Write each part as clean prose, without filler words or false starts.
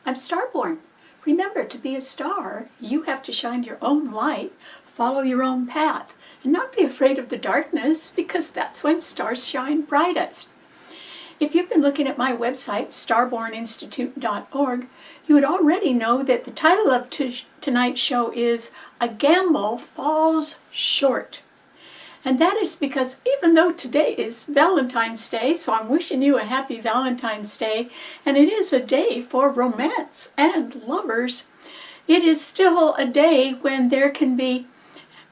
I'm Starborn. Remember, to be a star, you have to shine your own light, follow your own path, and not be afraid of the darkness, because that's when stars shine brightest. If you've been looking at my website, starborninstitute.org, you would already know that the title of tonight's show is A Gamble Falls Short. And that is because even though today is Valentine's Day, so I'm wishing you a happy Valentine's Day, and it is a day for romance and lovers, it is still a day when there can be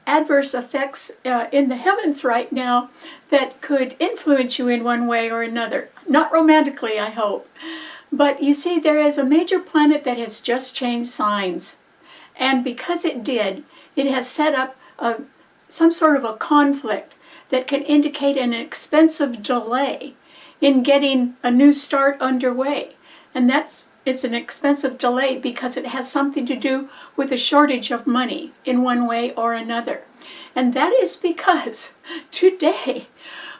adverse effects in the heavens right now that could influence you in one way or another. Not romantically, I hope. But you see, there is a major planet that has just changed signs. And because it did, it has set up some sort of a conflict that can indicate an expensive delay in getting a new start underway. And it's an expensive delay because it has something to do with a shortage of money in one way or another. And that is because today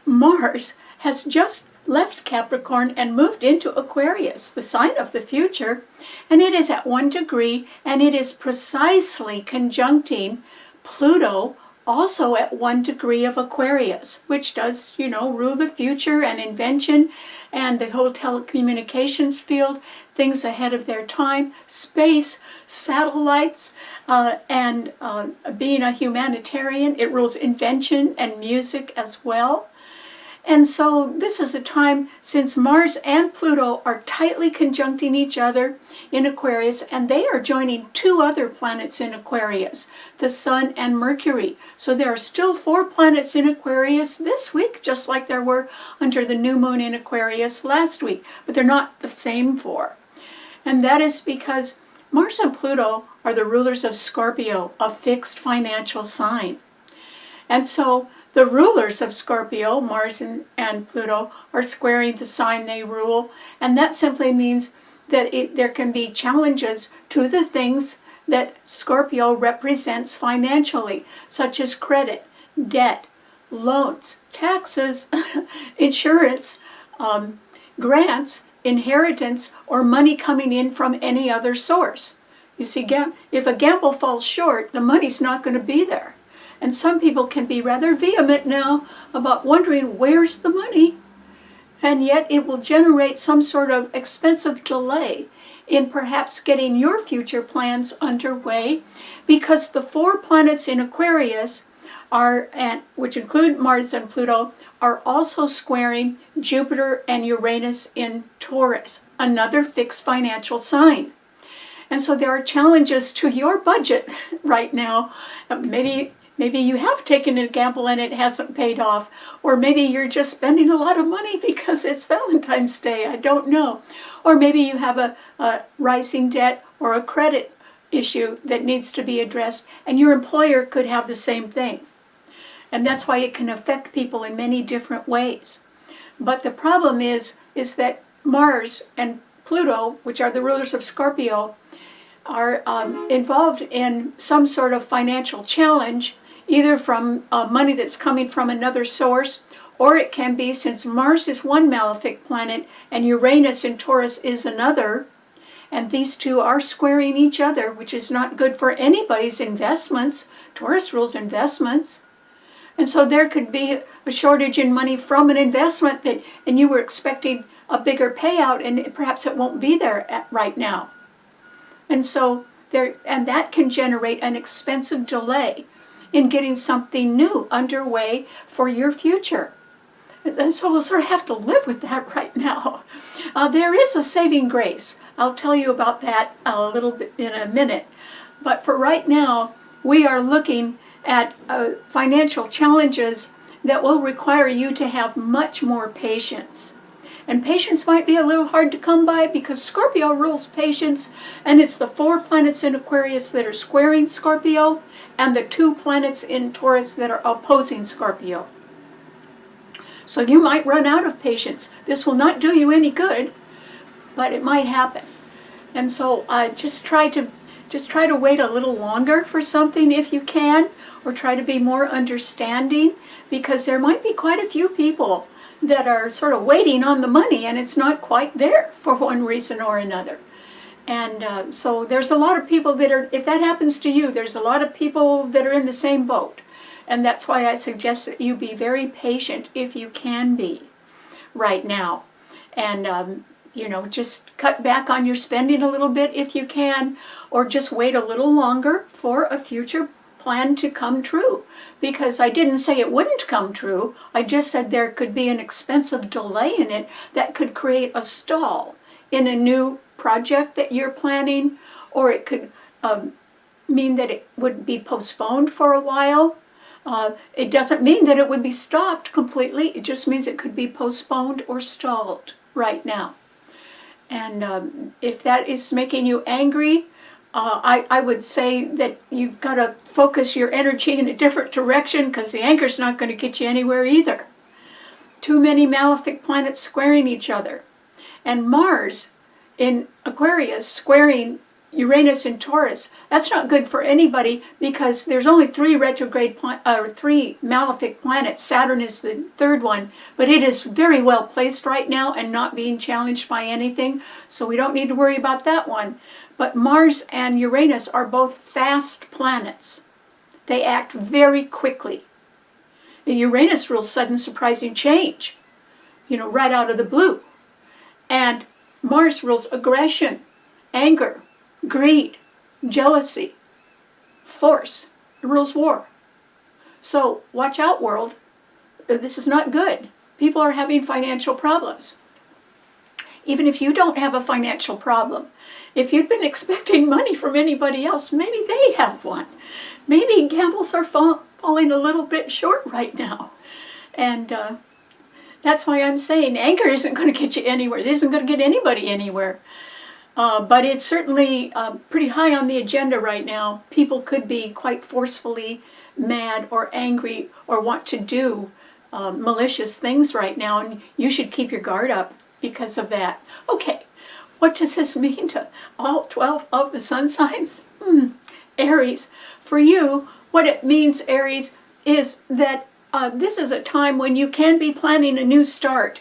Mars has just left Capricorn and moved into Aquarius, the sign of the future, and it is at 1 degree, and it is precisely conjuncting Pluto, also at 1 degree of Aquarius, which does, rule the future and invention and the whole telecommunications field, things ahead of their time, space, satellites, and being a humanitarian. It rules invention and music as well. And so this is a time, since Mars and Pluto are tightly conjuncting each other in Aquarius, and they are joining 2 other planets in Aquarius, the Sun and Mercury. So there are still 4 planets in Aquarius this week, just like there were under the new moon in Aquarius last week, but they're not the same 4. And that is because Mars and Pluto are the rulers of Scorpio, a fixed financial sign. And so the rulers of Scorpio, Mars and Pluto, are squaring the sign they rule, and that simply means that there can be challenges to the things that Scorpio represents financially, such as credit, debt, loans, taxes, insurance, grants, inheritance, or money coming in from any other source. You see, if a gamble falls short, the money's not going to be there. And some people can be rather vehement now about wondering, where's the money? And yet it will generate some sort of expensive delay in perhaps getting your future plans underway, because the 4 planets in Aquarius, which include Mars and Pluto, are also squaring Jupiter and Uranus in Taurus, another fixed financial sign. And so there are challenges to your budget right now. Maybe you have taken a gamble and it hasn't paid off, or maybe you're just spending a lot of money because it's Valentine's Day, I don't know. Or maybe you have a rising debt or a credit issue that needs to be addressed, and your employer could have the same thing. And that's why it can affect people in many different ways. But the problem is that Mars and Pluto, which are the rulers of Scorpio, are involved in some sort of financial challenge, either from money that's coming from another source, or it can be, since Mars is one malefic planet and Uranus in Taurus is another, and these 2 are squaring each other, which is not good for anybody's investments. Taurus rules investments. And so there could be a shortage in money from an investment and you were expecting a bigger payout, and perhaps it won't be there right now. And so that can generate an expensive delay in getting something new underway for your future. And so we'll sort of have to live with that right now. There is a saving grace. I'll tell you about that a little bit in a minute. But for right now, we are looking at financial challenges that will require you to have much more patience. And patience might be a little hard to come by because Scorpio rules patience, and it's the 4 planets in Aquarius that are squaring Scorpio, and the 2 planets in Taurus that are opposing Scorpio. So you might run out of patience. This will not do you any good, but it might happen. And so just try to wait a little longer for something if you can, or try to be more understanding, because there might be quite a few people that are sort of waiting on the money and it's not quite there for one reason or another. And so there's a lot of people that are, if that happens to you, there's a lot of people that are in the same boat. And that's why I suggest that you be very patient if you can be right now. And, you know, just cut back on your spending a little bit if you can, or just wait a little longer for a future plan to come true. Because I didn't say it wouldn't come true. I just said there could be an expensive delay in it that could create a stall in a new project that you're planning, or it could mean that it would be postponed for a while. It doesn't mean that it would be stopped completely. It just means it could be postponed or stalled right now. And if that is making you angry, I would say that you've got to focus your energy in a different direction, because the anger's not going to get you anywhere either. Too many malefic planets squaring each other. And Mars in Aquarius squaring Uranus in Taurus, that's not good for anybody, because there's only three malefic planets. Saturn is the third one, but it is very well placed right now and not being challenged by anything, so we don't need to worry about that one. But Mars and Uranus are both fast planets. They act very quickly. And Uranus rules sudden surprising change, you know, right out of the blue. And Mars rules aggression, anger, greed, jealousy, force. It rules war. So watch out, world. This is not good. People are having financial problems. Even if you don't have a financial problem, if you've been expecting money from anybody else, maybe they have one. Maybe gambles are falling a little bit short right now. And that's why I'm saying anger isn't going to get you anywhere. It isn't going to get anybody anywhere. But it's certainly pretty high on the agenda right now. People could be quite forcefully mad or angry or want to do malicious things right now, and you should keep your guard up because of that. Okay, what does this mean to all 12 of the sun signs? Aries. For you, what it means, Aries, is that this is a time when you can be planning a new start.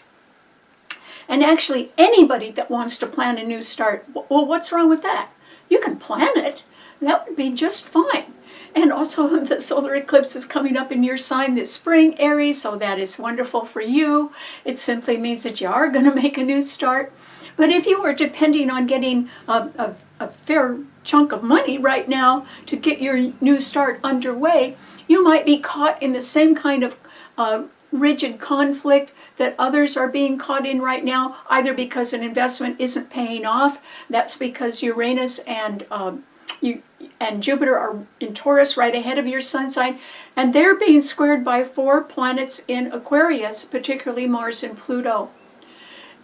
And actually, anybody that wants to plan a new start, well, what's wrong with that? You can plan it. That would be just fine. And also, the solar eclipse is coming up in your sign this spring, Aries, so that is wonderful for you. It simply means that you are going to make a new start. But if you are depending on getting a fair chunk of money right now to get your new start underway, you might be caught in the same kind of rigid conflict that others are being caught in right now, either because an investment isn't paying off. That's because Uranus and Jupiter are in Taurus right ahead of your sun sign, and they're being squared by 4 planets in Aquarius, particularly Mars and Pluto.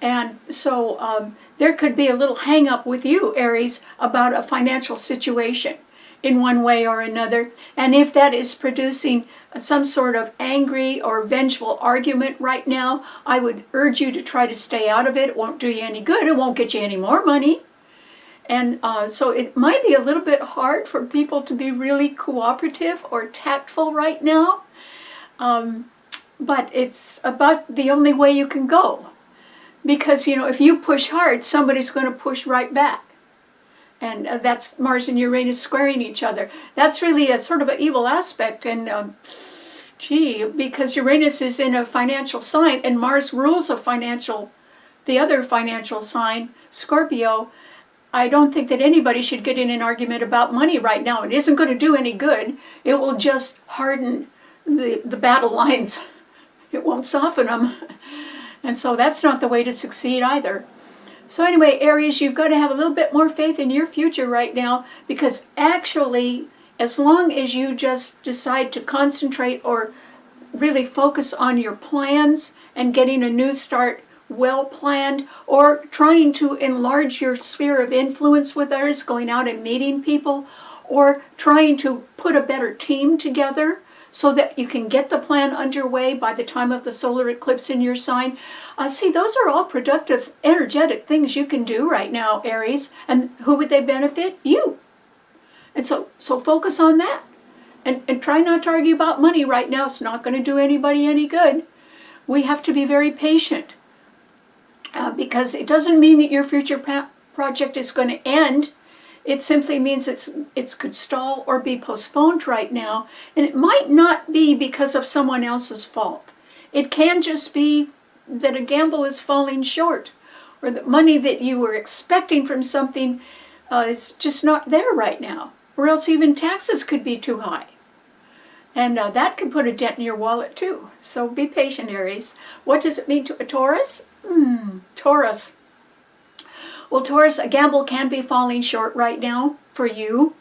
And so there could be a little hang up with you, Aries, about a financial situation in one way or another. And if that is producing some sort of angry or vengeful argument right now, I would urge you to try to stay out of it. It won't do you any good. It won't get you any more money. And so it might be a little bit hard for people to be really cooperative or tactful right now. But it's about the only way you can go. Because, you know, if you push hard, somebody's going to push right back. And that's Mars and Uranus squaring each other. That's really a sort of an evil aspect. And because Uranus is in a financial sign and Mars rules the other financial sign, Scorpio, I don't think that anybody should get in an argument about money right now. It isn't going to do any good. It will just harden the battle lines. It won't soften them. And so that's not the way to succeed either. So anyway, Aries, you've got to have a little bit more faith in your future right now, because actually, as long as you just decide to concentrate or really focus on your plans and getting a new start well planned, or trying to enlarge your sphere of influence with others, going out and meeting people, or trying to put a better team together so that you can get the plan underway by the time of the solar eclipse in your sign. See, those are all productive, energetic things you can do right now, Aries. And who would they benefit? You. And so focus on that. And try not to argue about money right now. It's not going to do anybody any good. We have to be very patient. Because it doesn't mean that your future project is going to end. It simply means it could stall or be postponed right now, and it might not be because of someone else's fault. It can just be that a gamble is falling short, or the money that you were expecting from something is just not there right now, or else even taxes could be too high. And that can put a dent in your wallet too. So be patient, Aries. What does it mean to a Taurus? Taurus. Well, Taurus, a gamble can be falling short right now for you,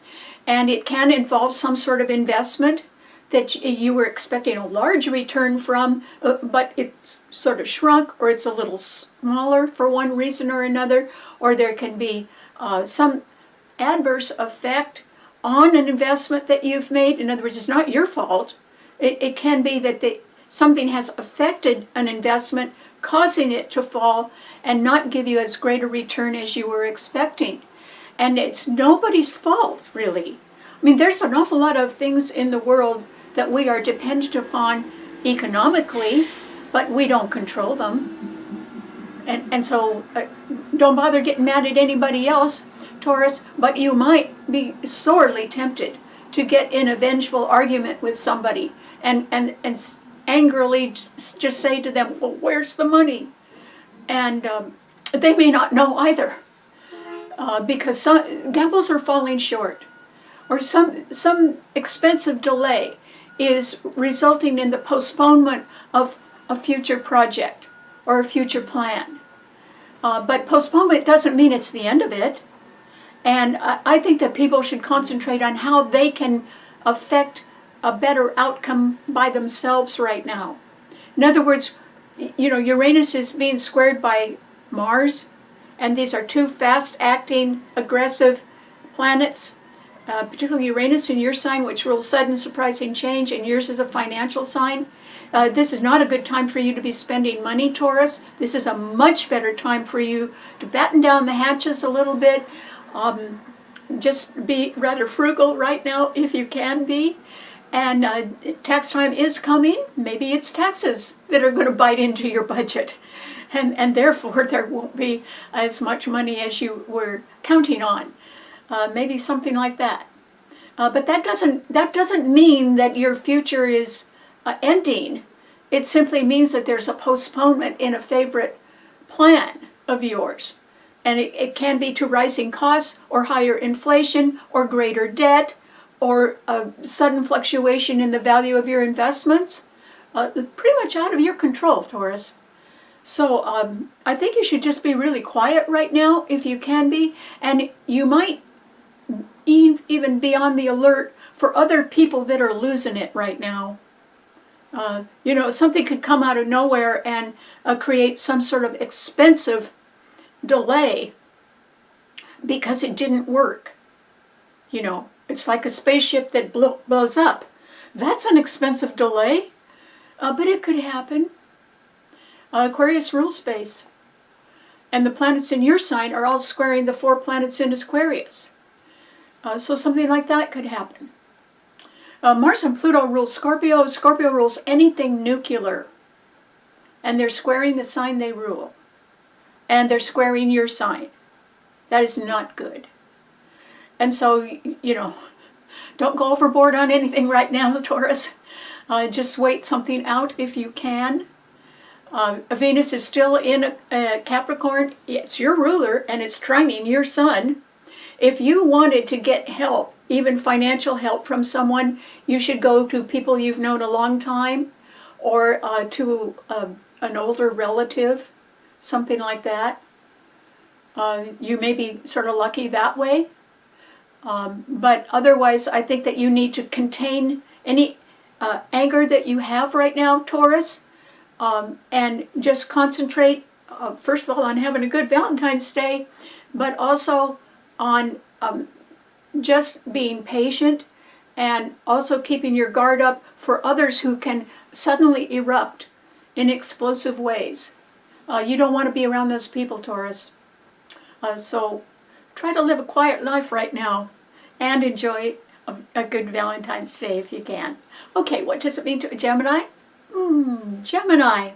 and it can involve some sort of investment that you were expecting a large return from, but it's sort of shrunk, or it's a little smaller for one reason or another, or there can be some adverse effect on an investment that you've made. In other words, it's not your fault. It can be that something has affected an investment, causing it to fall and not give you as great a return as you were expecting. And it's nobody's fault, really. I mean, there's an awful lot of things in the world that we are dependent upon economically, but we don't control them. And so don't bother getting mad at anybody else, Taurus, but you might be sorely tempted to get in a vengeful argument with somebody and angrily just say to them, well, where's the money? And they may not know either, because some gambles are falling short, or some expensive delay is resulting in the postponement of a future project or a future plan. But postponement doesn't mean it's the end of it. And I think that people should concentrate on how they can affect a better outcome by themselves right now. In other words, you know, Uranus is being squared by Mars, and these are two fast-acting, aggressive planets, particularly Uranus in your sign, which rules sudden, surprising change, and yours is a financial sign. This is not a good time for you to be spending money, Taurus. This is a much better time for you to batten down the hatches a little bit. Just be rather frugal right now if you can be. And tax time is coming. Maybe it's taxes that are going to bite into your budget. And therefore there won't be as much money as you were counting on. Maybe something like that. But that doesn't mean that your future is ending. It simply means that there's a postponement in a favorite plan of yours. And it can be to rising costs, or higher inflation, or greater debt, or a sudden fluctuation in the value of your investments. Pretty much out of your control, Taurus. So I think you should just be really quiet right now, if you can be. And you might even be on the alert for other people that are losing it right now. You know, something could come out of nowhere and create some sort of expensive delay because it didn't work. You know, it's like a spaceship that blows up. That's an expensive delay, but it could happen. Aquarius rules space, and the planets in your sign are all squaring the 4 planets in Aquarius. So something like that could happen. Mars and Pluto rule Scorpio. Scorpio rules anything nuclear, and they're squaring the sign they rule. And they're squaring your sign. That is not good. And so, you know, don't go overboard on anything right now, Taurus. Just wait something out if you can. Venus is still in Capricorn. It's your ruler, and it's trining your sun. If you wanted to get help, even financial help from someone, you should go to people you've known a long time, or to an older relative. Something like that. You may be sort of lucky that way. But otherwise, I think that you need to contain any anger that you have right now, Taurus, and just concentrate, first of all, on having a good Valentine's Day, but also on just being patient, and also keeping your guard up for others who can suddenly erupt in explosive ways. You don't want to be around those people, Taurus. So try to live a quiet life right now and enjoy a good Valentine's Day if you can. Okay, what does it mean to a Gemini? Gemini.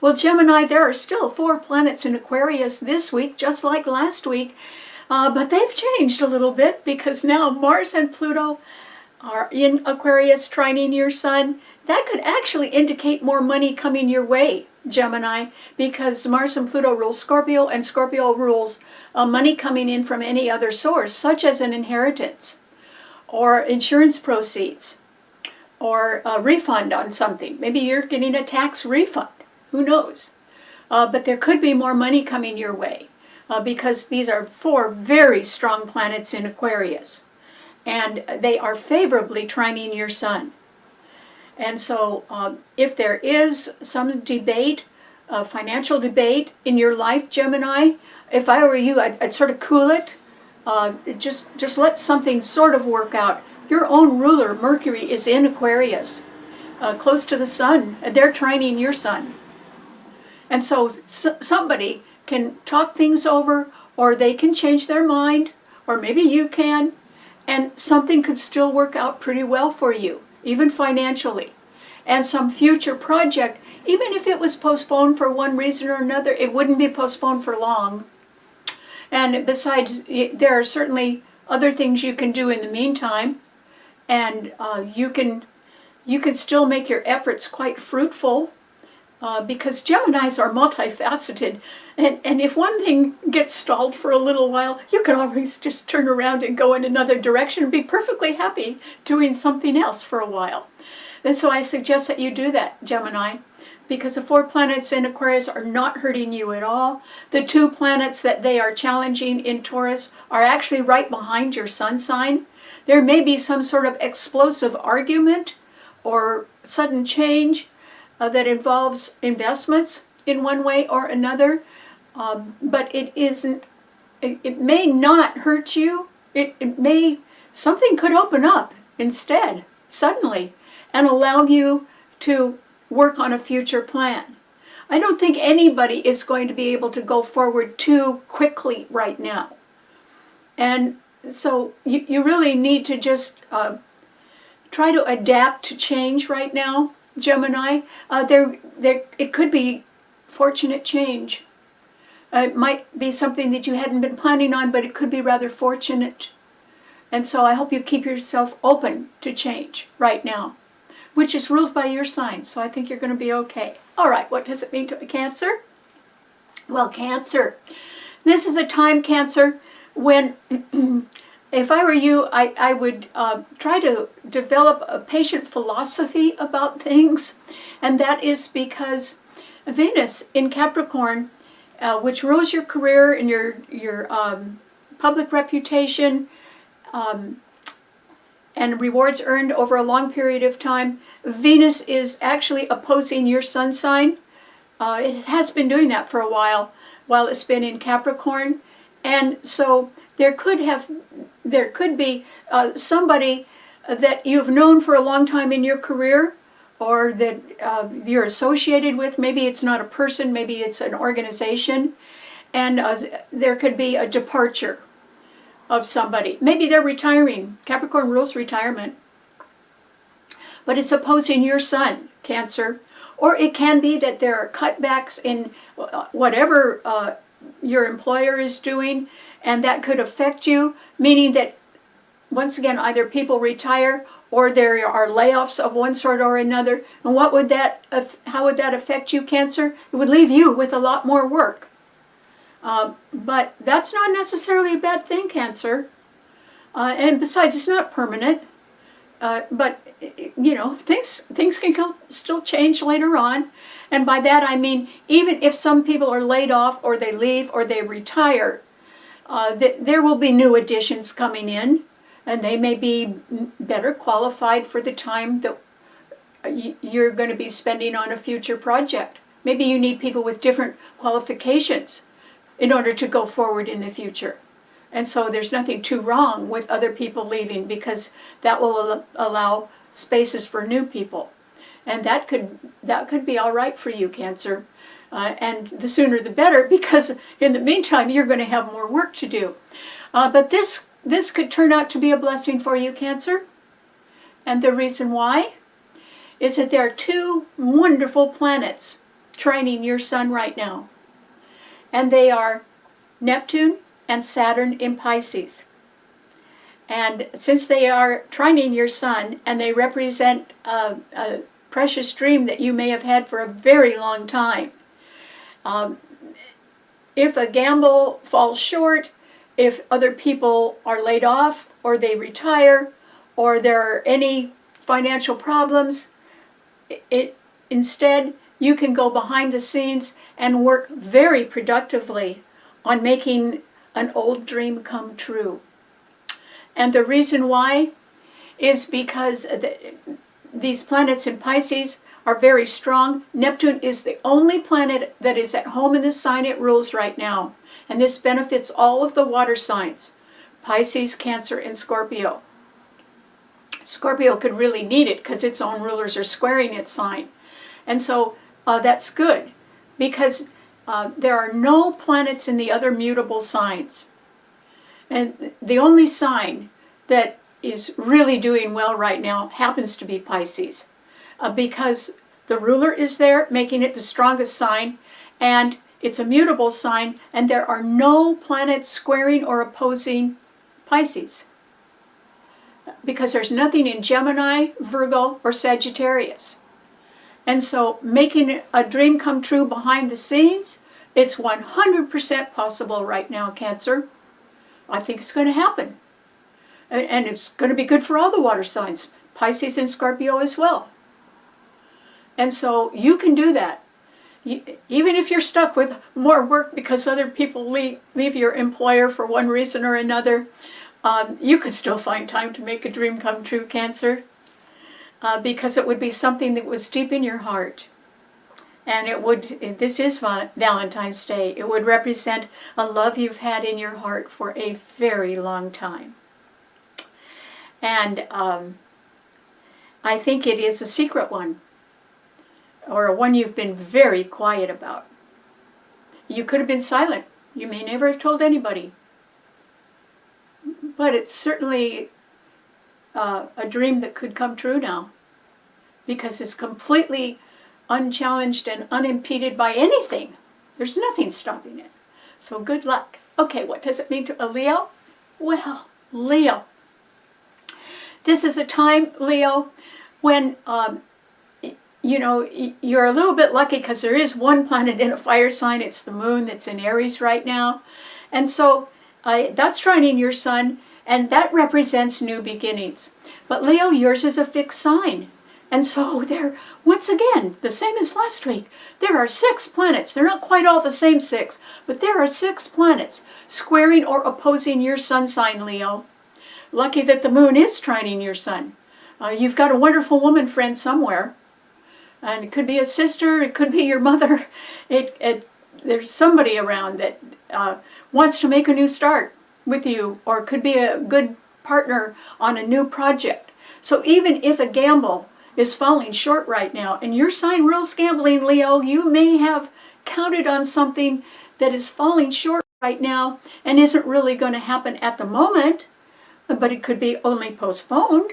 Well, Gemini, there are still 4 planets in Aquarius this week, just like last week, but they've changed a little bit because now Mars and Pluto are in Aquarius trining your sun. That could actually indicate more money coming your way, Gemini, because Mars and Pluto rule Scorpio, and Scorpio rules money coming in from any other source, such as an inheritance or insurance proceeds or a refund on something. Maybe you're getting a tax refund. Who knows? But there could be more money coming your way because these are 4 very strong planets in Aquarius, and they are favorably trining your sun. And so if there is some debate, financial debate in your life, Gemini, if I were you, I'd sort of cool it. Just let something sort of work out. Your own ruler, Mercury, is in Aquarius, close to the sun, and they're trining your sun. And so somebody can talk things over, or they can change their mind, or maybe you can, and something could still work out pretty well for you, even financially. And some future project, even if it was postponed for one reason or another, it wouldn't be postponed for long. And besides, there are certainly other things you can do in the meantime, and you can still make your efforts quite fruitful, because Geminis are multifaceted, and if one thing gets stalled for a little while, you can always just turn around and go in another direction and be perfectly happy doing something else for a while. And so I suggest that you do that, Gemini, because the 4 planets in Aquarius are not hurting you at all. The 2 planets that they are challenging in Taurus are actually right behind your sun sign. There may be some sort of explosive argument or sudden change that involves investments in one way or another, but it isn't. It may not hurt you. Something could open up instead suddenly and allow you to work on a future plan. I don't think anybody is going to be able to go forward too quickly right now, and so you really need to just try to adapt to change right now, Gemini. It could be fortunate change. It might be something that you hadn't been planning on, but it could be rather fortunate. And so I hope you keep yourself open to change right now, which is ruled by your sign. So I think you're going to be okay. All right, what does it mean to a Cancer? Well, Cancer, this is a time, Cancer, when if I were you, I would try to develop a patient philosophy about things, and that is because Venus in Capricorn, which rules your career and your public reputation and rewards earned over a long period of time, Venus is actually opposing your sun sign. It has been doing that for a while it's been in Capricorn, and so there could be somebody that you've known for a long time in your career, or that you're associated with. Maybe it's not a person, maybe it's an organization, and there could be a departure of somebody. Maybe they're retiring. Capricorn rules retirement. But it's opposing your sun, Cancer. Or it can be that there are cutbacks in whatever your employer is doing, and that could affect you, meaning that, once again, either people retire or there are layoffs of one sort or another. And how would that affect you, Cancer? It would leave you with a lot more work. But that's not necessarily a bad thing, Cancer. And besides, it's not permanent. But you know, things can still change later on. And by that I mean, even if some people are laid off, or they leave, or they retire, there will be new additions coming in, and they may be better qualified for the time that you're going to be spending on a future project. Maybe you need people with different qualifications in order to go forward in the future. And so there's nothing too wrong with other people leaving, because that will allow spaces for new people. And that could be all right for you, Cancer. And the sooner the better, because in the meantime you're going to have more work to do. But this could turn out to be a blessing for you, Cancer. And the reason why is that there are 2 wonderful planets trining your sun right now. And they are Neptune and Saturn in Pisces. And since they are trining your sun and they represent a precious dream that you may have had for a very long time, if a gamble falls short, if other people are laid off or they retire or there are any financial problems, instead you can go behind the scenes and work very productively on making an old dream come true. And the reason why is because these planets in Pisces are very strong. Neptune is the only planet that is at home in the sign it rules right now. And this benefits all of the water signs, Pisces, Cancer, and Scorpio. Scorpio could really need it because its own rulers are squaring its sign. And so that's good because there are no planets in the other mutable signs. And the only sign that is really doing well right now happens to be Pisces because the ruler is there, making it the strongest sign, and it's a mutable sign, and there are no planets squaring or opposing Pisces because there's nothing in Gemini, Virgo, or Sagittarius. And so making a dream come true behind the scenes, it's 100% possible right now, Cancer. I think it's going to happen. And it's going to be good for all the water signs, Pisces and Scorpio as well. And so you can do that. Even if you're stuck with more work because other people leave your employer for one reason or another, you could still find time to make a dream come true, Cancer, because it would be something that was deep in your heart. And it would, this is Valentine's Day, it would represent a love you've had in your heart for a very long time. And I think it is a secret one, or one you've been very quiet about. You could have been silent. You may never have told anybody. But it's certainly a dream that could come true now, because it's completely unchallenged and unimpeded by anything. There's nothing stopping it. So good luck. Okay, what does it mean to a Leo? Well, Leo. This is a time, Leo, when you know, you're a little bit lucky because there is one planet in a fire sign. It's the moon that's in Aries right now. And so that's trining your sun, and that represents new beginnings. But Leo, yours is a fixed sign. And so there, once again, the same as last week, there are 6 planets. They're not quite all the same 6, but there are 6 planets squaring or opposing your sun sign, Leo. Lucky that the moon is trining your sun. You've got a wonderful woman friend somewhere. And it could be a sister, it could be your mother. There's somebody around that wants to make a new start with you, or could be a good partner on a new project. So even if a gamble is falling short right now, and your sign rules gambling, Leo, you may have counted on something that is falling short right now and isn't really going to happen at the moment, but it could be only postponed.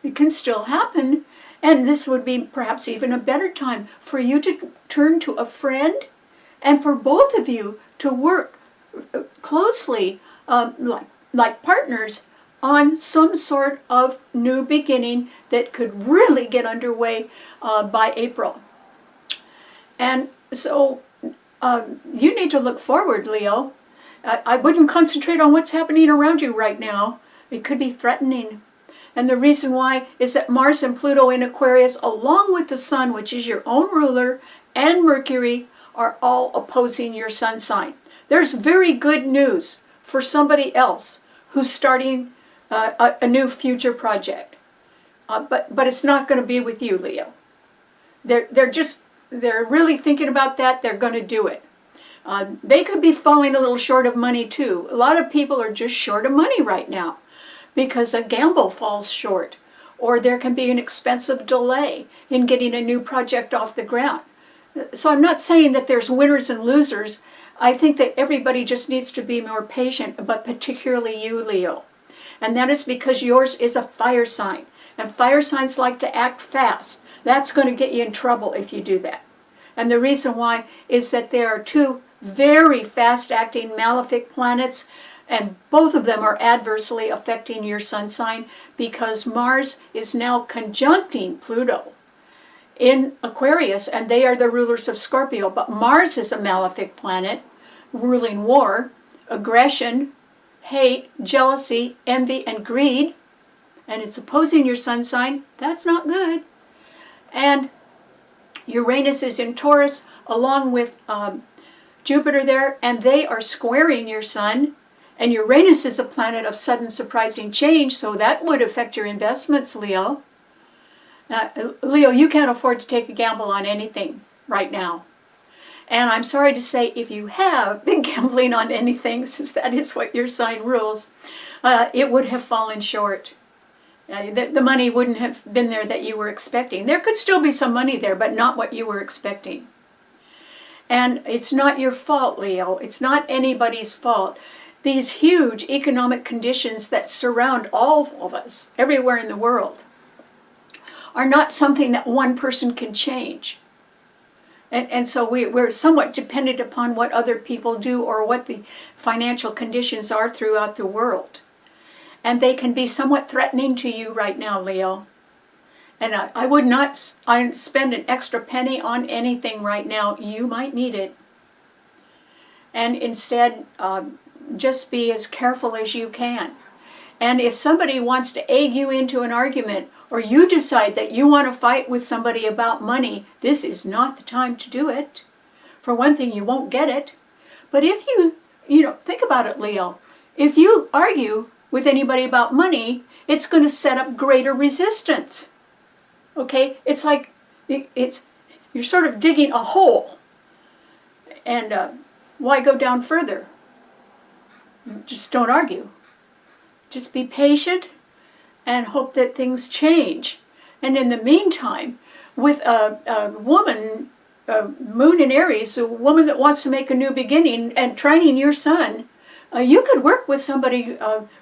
It can still happen. And this would be perhaps even a better time for you to turn to a friend and for both of you to work closely like partners on some sort of new beginning that could really get underway by April. And so you need to look forward, Leo. I wouldn't concentrate on what's happening around you right now. It could be threatening. And the reason why is that Mars and Pluto in Aquarius, along with the Sun, which is your own ruler, and Mercury, are all opposing your sun sign. There's very good news for somebody else who's starting a new future project. But it's not going to be with you, Leo. They're really thinking about that. They're going to do it. They could be falling a little short of money too. A lot of people are just short of money right now, because a gamble falls short, or there can be an expensive delay in getting a new project off the ground. So I'm not saying that there's winners and losers. I think that everybody just needs to be more patient, but particularly you, Leo. And that is because yours is a fire sign, and fire signs like to act fast. That's going to get you in trouble if you do that. And the reason why is that there are two very fast-acting malefic planets, and both of them are adversely affecting your sun sign because Mars is now conjuncting Pluto in Aquarius, and they are the rulers of Scorpio. But Mars is a malefic planet, ruling war, aggression, hate, jealousy, envy, and greed, and it's opposing your sun sign. That's not good. And Uranus is in Taurus along with Jupiter there, and they are squaring your sun. And Uranus is a planet of sudden surprising change, so that would affect your investments, Leo. Leo, you can't afford to take a gamble on anything right now. And I'm sorry to say, if you have been gambling on anything, since that is what your sign rules, it would have fallen short. The money wouldn't have been there that you were expecting. There could still be some money there, but not what you were expecting. And it's not your fault, Leo. It's not anybody's fault. These huge economic conditions that surround all of us, everywhere in the world, are not something that one person can change. And so we're somewhat dependent upon what other people do or what the financial conditions are throughout the world. And they can be somewhat threatening to you right now, Leo. And I would not spend an extra penny on anything right now. You might need it. And instead, just be as careful as you can. And if somebody wants to egg you into an argument, or you decide that you want to fight with somebody about money, this is not the time to do it. For one thing, you won't get it. But if you think about it, Leo, if you argue with anybody about money, it's going to set up greater resistance. Okay? It's like you're sort of digging a hole. And why go down further? Just don't argue. Just be patient and hope that things change. And in the meantime, with a woman, moon in Aries, a woman that wants to make a new beginning and trining your sun, you could work with somebody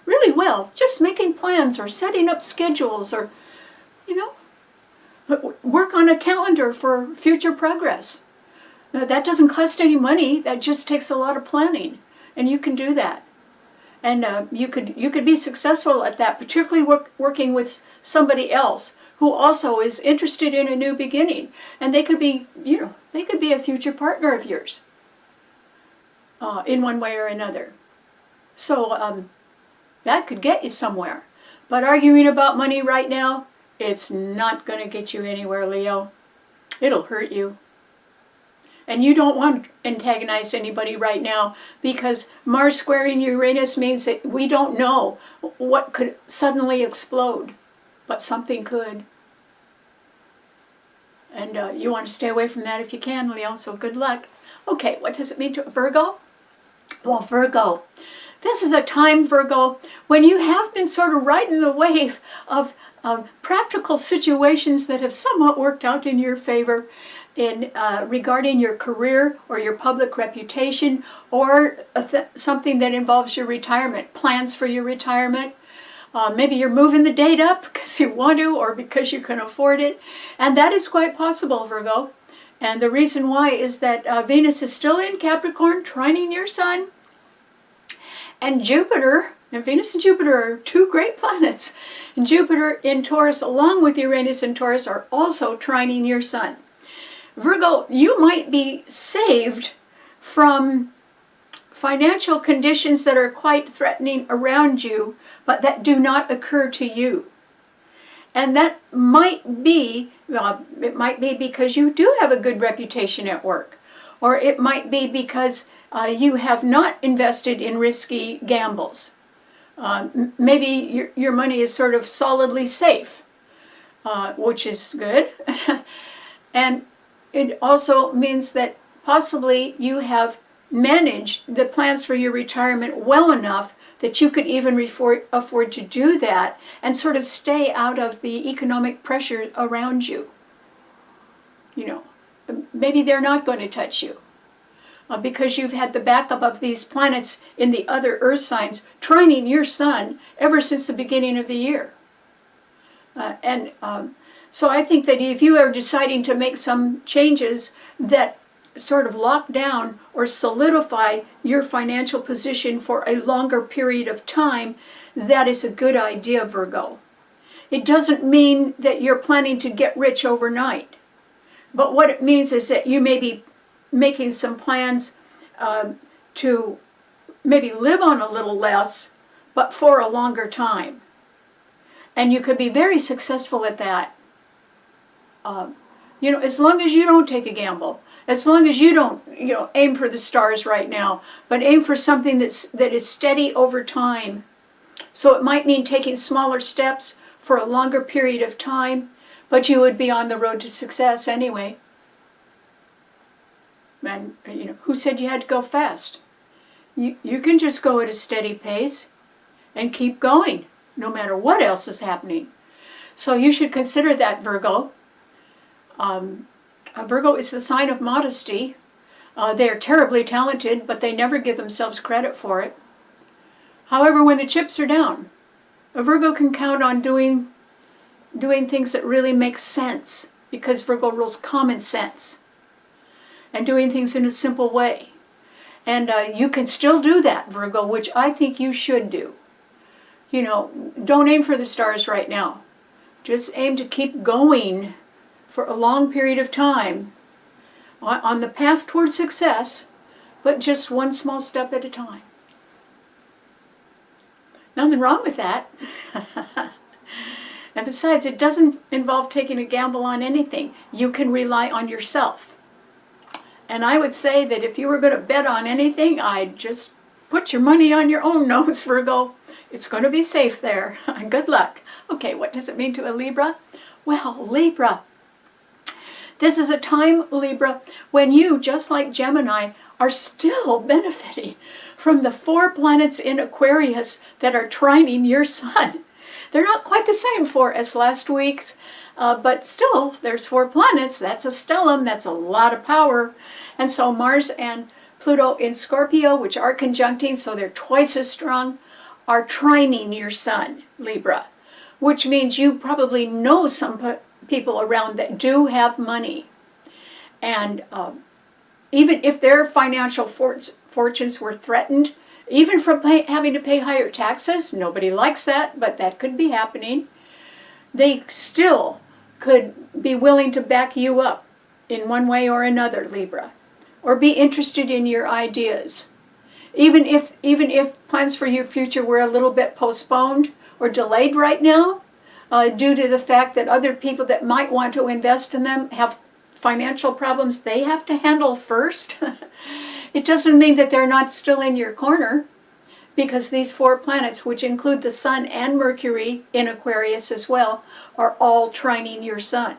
really well, just making plans or setting up schedules or, work on a calendar for future progress. That doesn't cost any money. That just takes a lot of planning, and you can do that. And you could be successful at that, particularly working with somebody else who also is interested in a new beginning, and they could be a future partner of yours in one way or another. So that could get you somewhere. But arguing about money right now, it's not going to get you anywhere, Leo. It'll hurt you. And you don't want to antagonize anybody right now, because Mars squaring Uranus means that we don't know what could suddenly explode, but something could. And you want to stay away from that if you can, Leo, so good luck. Okay, what does it mean to Virgo? Well, Virgo, this is a time, Virgo, when you have been sort of riding the wave of practical situations that have somewhat worked out in your favor in regarding your career or your public reputation, or something that involves your retirement, plans for your retirement. Maybe you're moving the date up because you want to or because you can afford it. And that is quite possible, Virgo. And the reason why is that Venus is still in Capricorn, trining your sun. And Jupiter, and Venus and Jupiter are two great planets. And Jupiter in Taurus, along with Uranus in Taurus, are also trining your sun. Virgo, you might be saved from financial conditions that are quite threatening around you, but that do not occur to you. And that might be, it might be because you do have a good reputation at work, or it might be because you have not invested in risky gambles. Maybe your money is sort of solidly safe, which is good. And it also means that possibly you have managed the plans for your retirement well enough that you could even afford to do that and sort of stay out of the economic pressure around you. Maybe they're not going to touch you because you've had the backup of these planets in the other earth signs trining your sun ever since the beginning of the year. So I think that if you are deciding to make some changes that sort of lock down or solidify your financial position for a longer period of time, that is a good idea, Virgo. It doesn't mean that you're planning to get rich overnight, but what it means is that you may be making some plans to maybe live on a little less, but for a longer time. And you could be very successful at that. As long as you don't take a gamble, as long as you don't, aim for the stars right now, but aim for something that is steady over time. So it might mean taking smaller steps for a longer period of time, but you would be on the road to success anyway. And, who said you had to go fast? You can just go at a steady pace and keep going, no matter what else is happening. So you should consider that, Virgo. Virgo is the sign of modesty. They are terribly talented, but they never give themselves credit for it. However, when the chips are down, a Virgo can count on doing things that really make sense, because Virgo rules common sense, and doing things in a simple way. And you can still do that, Virgo, which I think you should do. Don't aim for the stars right now. Just aim to keep going for a long period of time on the path towards success, but just one small step at a time. Nothing wrong with that. And besides, it doesn't involve taking a gamble on anything. You can rely on yourself. And I would say that if you were going to bet on anything, I'd just put your money on your own nose, Virgo. It's going to be safe there. Good luck. Okay, what does it mean to a Libra? Well, Libra, this is a time, Libra, when you, just like Gemini, are still benefiting from the 4 planets in Aquarius that are trining your sun. They're not quite the same 4 as last week's, but still, there's 4 planets. That's a stellium. That's a lot of power. And so Mars and Pluto in Scorpio, which are conjuncting, so they're twice as strong, are trining your sun, Libra, which means you probably know some people around that do have money. And even if their financial fortunes were threatened, even from having to pay higher taxes, nobody likes that, but that could be happening, they still could be willing to back you up in one way or another, Libra, or be interested in your ideas. Even if plans for your future were a little bit postponed or delayed right now, due to the fact that other people that might want to invest in them have financial problems they have to handle first, it doesn't mean that they're not still in your corner, because these 4 planets, which include the Sun and Mercury in Aquarius as well, are all trining your sun.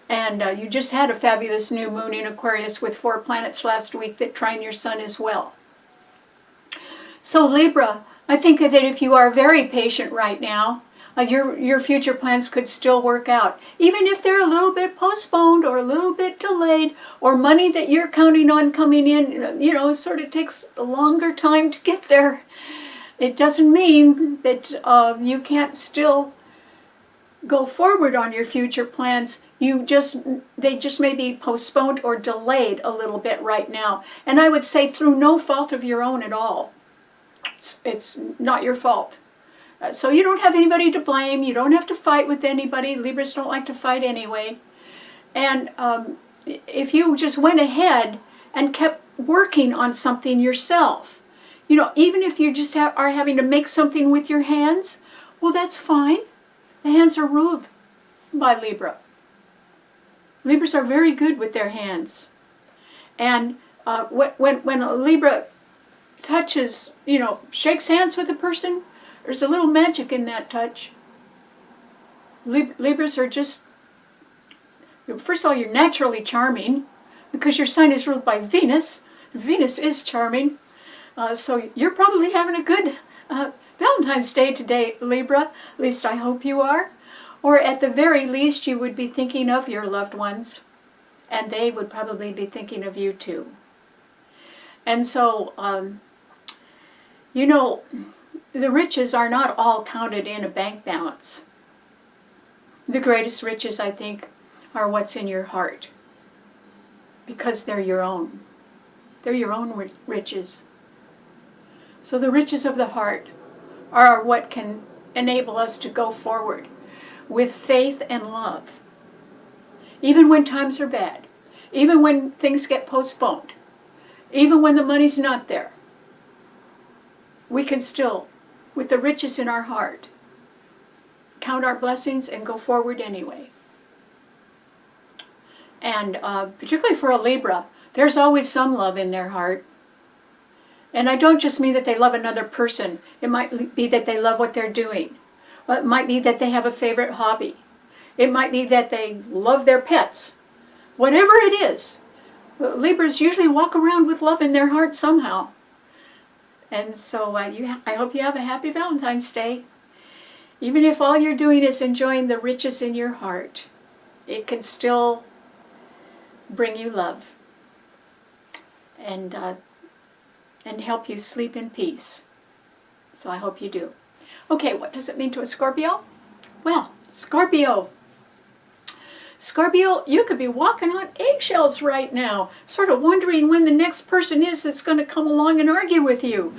And you just had a fabulous new moon in Aquarius with 4 planets last week that trine your sun as well. So Libra, I think that if you are very patient right now, your future plans could still work out. Even if they're a little bit postponed or a little bit delayed, or money that you're counting on coming in, it sort of takes a longer time to get there. It doesn't mean that you can't still go forward on your future plans. They just may be postponed or delayed a little bit right now. And I would say through no fault of your own at all. It's not your fault. So you don't have anybody to blame. You don't have to fight with anybody. Libras don't like to fight anyway. And if you just went ahead and kept working on something yourself, even if you just are having to make something with your hands, well, that's fine. The hands are ruled by Libra. Libras are very good with their hands. And when a Libra touches, shakes hands with a person, there's a little magic in that touch. Libras are just, first of all, you're naturally charming, because your sign is ruled by Venus. Venus is charming. So you're probably having a good Valentine's Day today, Libra. At least I hope you are. Or at the very least, you would be thinking of your loved ones, and they would probably be thinking of you too. And so, the riches are not all counted in a bank balance. The greatest riches, I think, are what's in your heart, because they're your own. They're your own riches. So the riches of the heart are what can enable us to go forward with faith and love. Even when times are bad, even when things get postponed, even when the money's not there, we can still, with the riches in our heart, count our blessings and go forward anyway. And particularly for a Libra, there's always some love in their heart. And I don't just mean that they love another person. It might be that they love what they're doing. Well, it might be that they have a favorite hobby. It might be that they love their pets. Whatever it is, Libras usually walk around with love in their heart somehow. And so I hope you have a happy Valentine's Day. Even if all you're doing is enjoying the riches in your heart, it can still bring you love and help you sleep in peace. So I hope you do. Okay, what does it mean to a Scorpio? Well, Scorpio, you could be walking on eggshells right now, sort of wondering when the next person is that's going to come along and argue with you.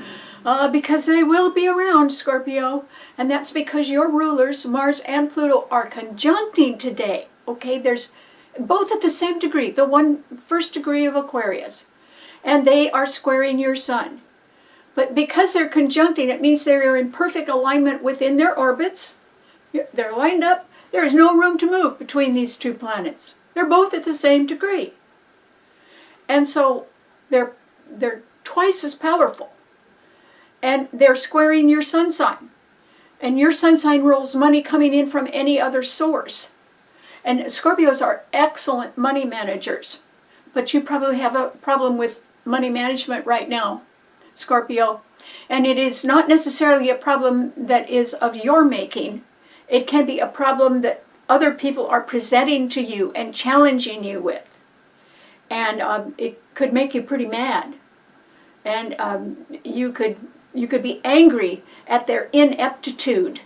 Because they will be around, Scorpio. And that's because your rulers, Mars and Pluto, are conjuncting today. Okay, there's both at the same degree, the first degree of Aquarius. And they are squaring your sun. But because they're conjuncting, it means they're in perfect alignment within their orbits. They're lined up. There is no room to move between these two planets. They're both at the same degree. And so they're twice as powerful. And they're squaring your sun sign. And your sun sign rules money coming in from any other source. And Scorpios are excellent money managers. But you probably have a problem with money management right now, Scorpio. And it is not necessarily a problem that is of your making. It can be a problem that other people are presenting to you and challenging you with. And it could make you pretty mad. And you could be angry at their ineptitude,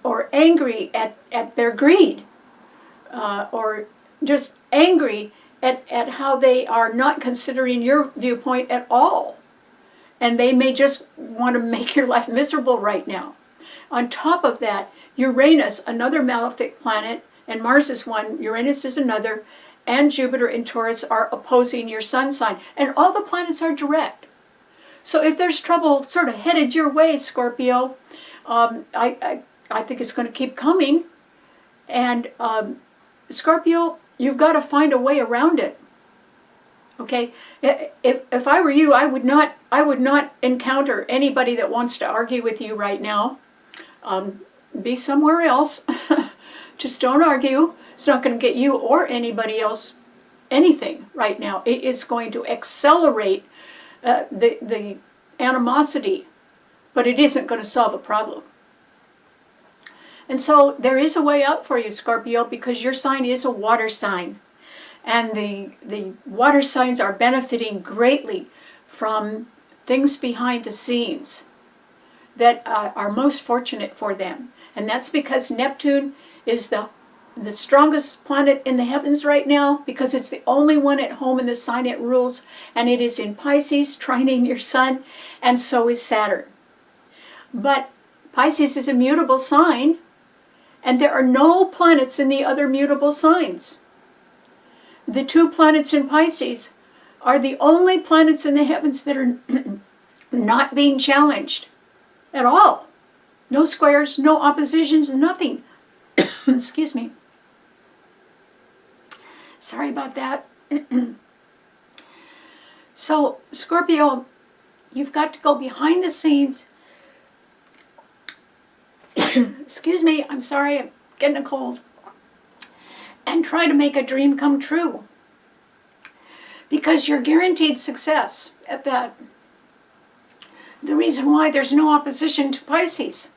or angry at their greed, or just angry at how they are not considering your viewpoint at all. And they may just want to make your life miserable right now. On top of that, Uranus, another malefic planet, and Mars is one, Uranus is another, and Jupiter in Taurus are opposing your sun sign. And all the planets are direct. So if there's trouble sort of headed your way, Scorpio, I think it's going to keep coming. And Scorpio, you've got to find a way around it. Okay? If I were you, I would not encounter anybody that wants to argue with you right now. Be somewhere else. Just don't argue. It's not going to get you or anybody else anything right now. It is going to accelerate the animosity, but it isn't going to solve a problem. And so there is a way out for you, Scorpio, because your sign is a water sign. And the water signs are benefiting greatly from things behind the scenes that are most fortunate for them. And that's because Neptune is the strongest planet in the heavens right now, because it's the only one at home in the sign it rules, and it is in Pisces, trining your sun, and so is Saturn. But Pisces is a mutable sign, and there are no planets in the other mutable signs. The two planets in Pisces are the only planets in the heavens that are not being challenged at all. No squares, no oppositions, nothing. Excuse me. Sorry about that. So, Scorpio, you've got to go behind the scenes. Excuse me, I'm sorry, I'm getting a cold. And try to make a dream come true. Because you're guaranteed success at that. The reason why there's no opposition to Pisces.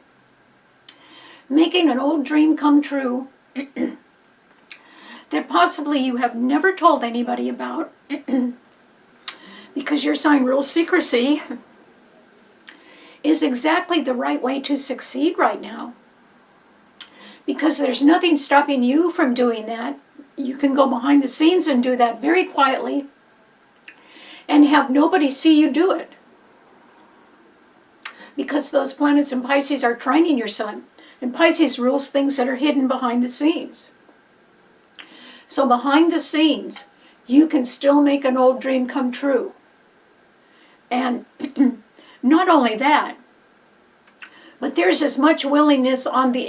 Making an old dream come true that possibly you have never told anybody about because your sign rules secrecy is exactly the right way to succeed right now. because there's nothing stopping you from doing that. You can go behind the scenes and do that very quietly and have nobody see you do it. Because those planets in Pisces are trining your sun. And Pisces rules things that are hidden behind the scenes. So behind the scenes, you can still make an old dream come true. And not only that, but there's as much willingness on the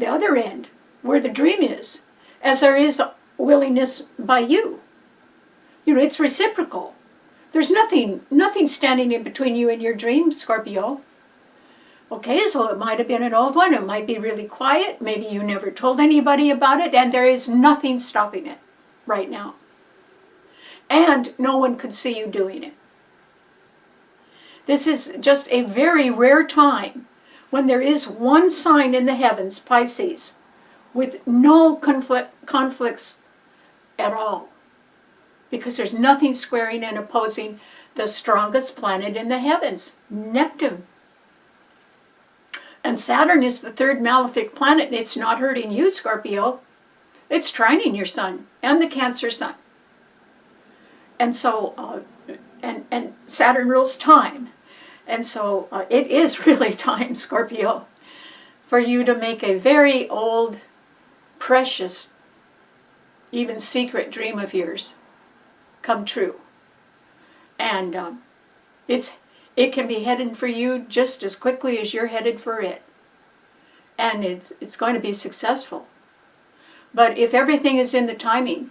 other end, where the dream is, as there is willingness by you. You know, it's reciprocal. There's nothing standing in between you and your dream, Scorpio. Okay, so it might have been an old one. It might be really quiet. Maybe you never told anybody about it, and there is nothing stopping it right now. And no one could see you doing it. This is just a very rare time when there is one sign in the heavens, Pisces, with no conflicts at all. Because there's nothing squaring and opposing the strongest planet in the heavens, Neptune. And Saturn is the third malefic planet, and it's not hurting you, Scorpio. It's trining your sun and the Cancer sun. And so, and Saturn rules time. And so it is really time, Scorpio, for you to make a very old, precious, even secret dream of yours come true. And it can be headed for you just as quickly as you're headed for it. And it's going to be successful. But if everything is in the timing,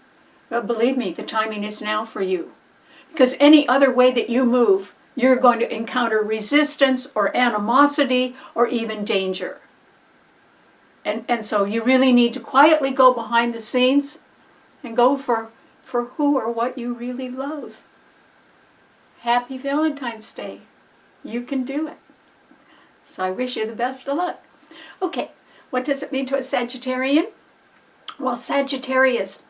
well, believe me, the timing is now for you. Because any other way that you move, you're going to encounter resistance or animosity or even danger. And so you really need to quietly go behind the scenes and go for who or what you really love. Happy Valentine's Day. You can do it. So I wish you the best of luck. Okay, what does it mean to a Sagittarian? Well, Sagittarius,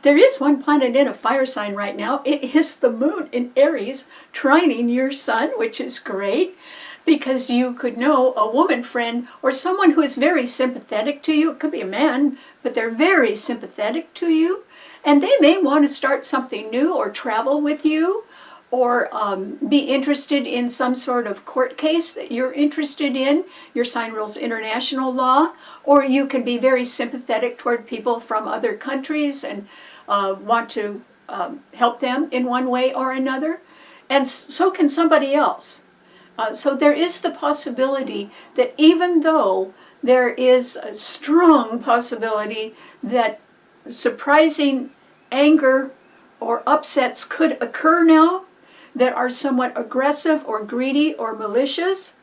there is one planet in a fire sign right now. It is the moon in Aries, trining your sun, which is great, because you could know a woman friend or someone who is very sympathetic to you. It could be a man, but they're very sympathetic to you. And they may want to start something new or travel with you or be interested in some sort of court case that you're interested in. Your sign rules international law. Or you can be very sympathetic toward people from other countries and want to help them in one way or another. And so can somebody else. So there is the possibility that even though there is a strong possibility that surprising anger or upsets could occur now that are somewhat aggressive or greedy or malicious,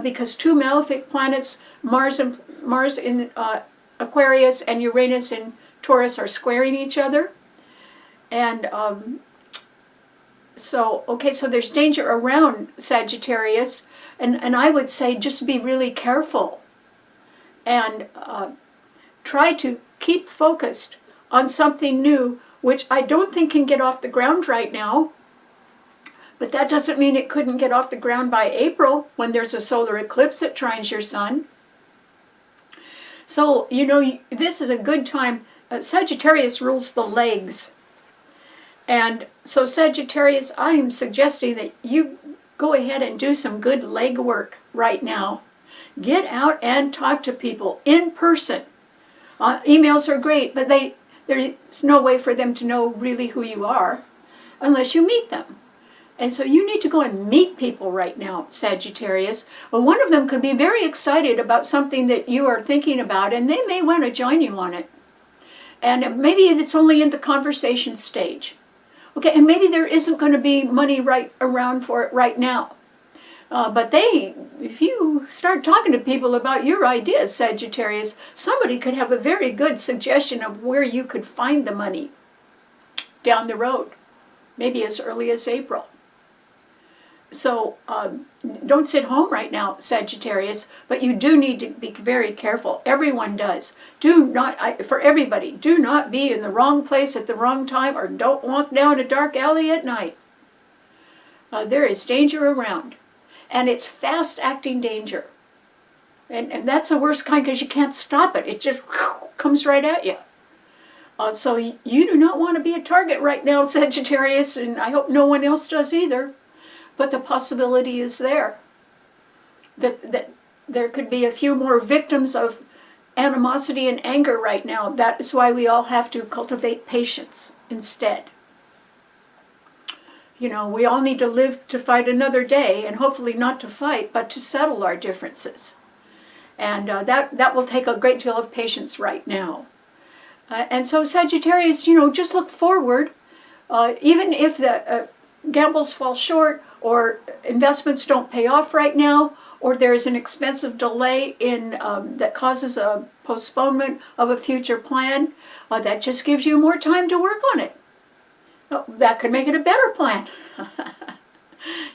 because two malefic planets, Mars in Aquarius and Uranus in Taurus, are squaring each other. And so there's danger around Sagittarius, and I would say just be really careful and try to keep focused on something new, which I don't think can get off the ground right now. But that doesn't mean it couldn't get off the ground by April, when there's a solar eclipse that trines your sun. So, you know, this is a good time. Sagittarius rules the legs. And so Sagittarius, I am suggesting that you go ahead and do some good leg work right now. Get out and talk to people in person. Emails are great, but there's no way for them to know really who you are unless you meet them. And so you need to go and meet people right now, Sagittarius. Well, one of them could be very excited about something that you are thinking about, and they may want to join you on it. And maybe it's only in the conversation stage. Okay, and maybe there isn't going to be money right around for it right now. But if you start talking to people about your ideas, Sagittarius, somebody could have a very good suggestion of where you could find the money down the road, maybe as early as April. So don't sit home right now, Sagittarius, but you do need to be very careful. Everyone does. For everybody, do not be in the wrong place at the wrong time, or don't walk down a dark alley at night. There is danger around, and it's fast-acting danger. And that's the worst kind because you can't stop it. It just comes right at you. So you do not want to be a target right now, Sagittarius, and I hope no one else does either. But the possibility is there that there could be a few more victims of animosity and anger right now. That is why we all have to cultivate patience instead. You know, we all need to live to fight another day, and hopefully not to fight, but to settle our differences. And that will take a great deal of patience right now. And so Sagittarius, you know, just look forward. Even if the gambles fall short, or investments don't pay off right now, or there's an expensive delay in that causes a postponement of a future plan, that just gives you more time to work on it. That could make it a better plan.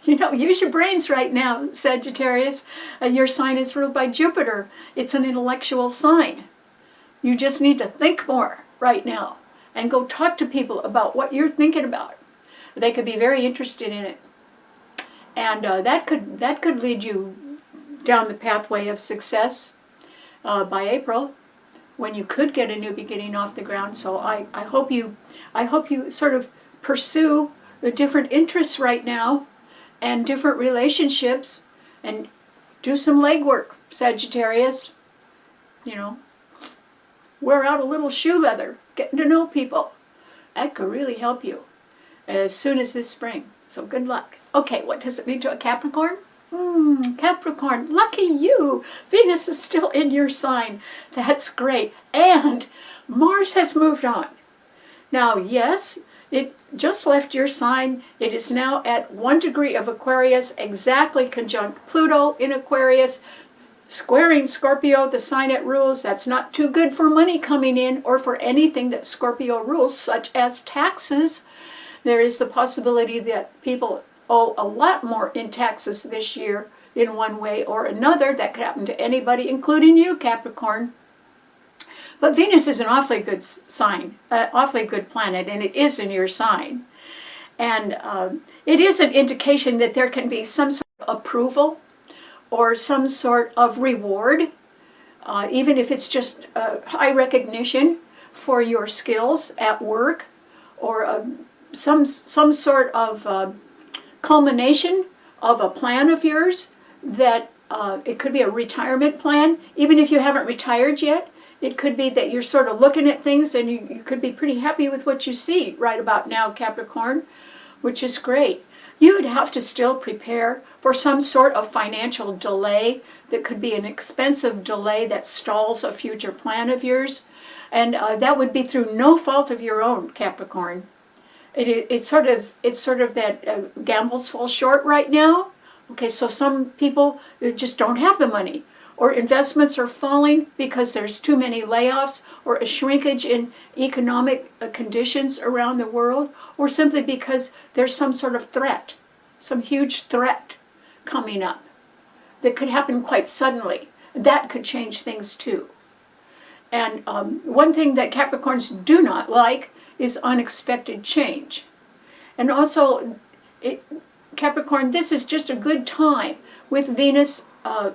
You know, use your brains right now, Sagittarius. Your sign is ruled by Jupiter. It's an intellectual sign. You just need to think more right now and go talk to people about what you're thinking about. They could be very interested in it. And that could lead you down the pathway of success by April, when you could get a new beginning off the ground. So I hope you sort of pursue the different interests right now and different relationships, and do some legwork, Sagittarius. You know, wear out a little shoe leather, getting to know people. That could really help you as soon as this spring. So good luck. Okay, what does it mean to a Capricorn? Capricorn, lucky you. Venus is still in your sign. That's great. And Mars has moved on. Now, yes, it just left your sign. It is now at 1 degree of Aquarius, exactly conjunct Pluto in Aquarius, squaring Scorpio, the sign it rules. That's not too good for money coming in, or for anything that Scorpio rules, such as taxes. There is the possibility that people owe a lot more in taxes this year in one way or another. That could happen to anybody, including you, Capricorn. But Venus is an awfully good sign, awfully good planet, and it is in your sign. And it is an indication that there can be some sort of approval or some sort of reward, even if it's just high recognition for your skills at work, or some sort of culmination of a plan of yours. That it could be a retirement plan, even if you haven't retired yet. It could be that you're sort of looking at things, and you could be pretty happy with what you see right about now, Capricorn, which is great. You would have to still prepare for some sort of financial delay. That could be an expensive delay that stalls a future plan of yours, and that would be through no fault of your own, Capricorn. It's sort of that gambles fall short right now. Okay, so some people just don't have the money, or investments are falling because there's too many layoffs, or a shrinkage in economic conditions around the world, or simply because there's some sort of threat, some huge threat coming up that could happen quite suddenly. That could change things too. And one thing that Capricorns do not like is unexpected change. And also, Capricorn, this is just a good time with Venus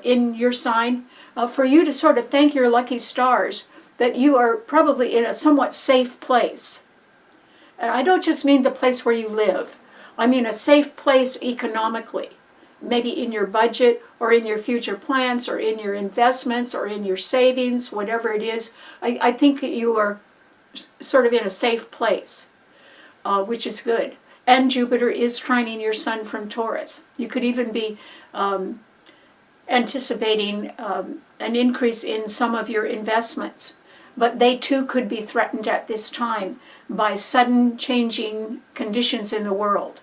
in your sign for you to sort of thank your lucky stars that you are probably in a somewhat safe place. And I don't just mean the place where you live. I mean a safe place economically, maybe in your budget, or in your future plans, or in your investments, or in your savings, whatever it is. I think that you are sort of in a safe place, which is good. And Jupiter is trining your sun from Taurus. You could even be anticipating an increase in some of your investments, but they too could be threatened at this time by sudden changing conditions in the world,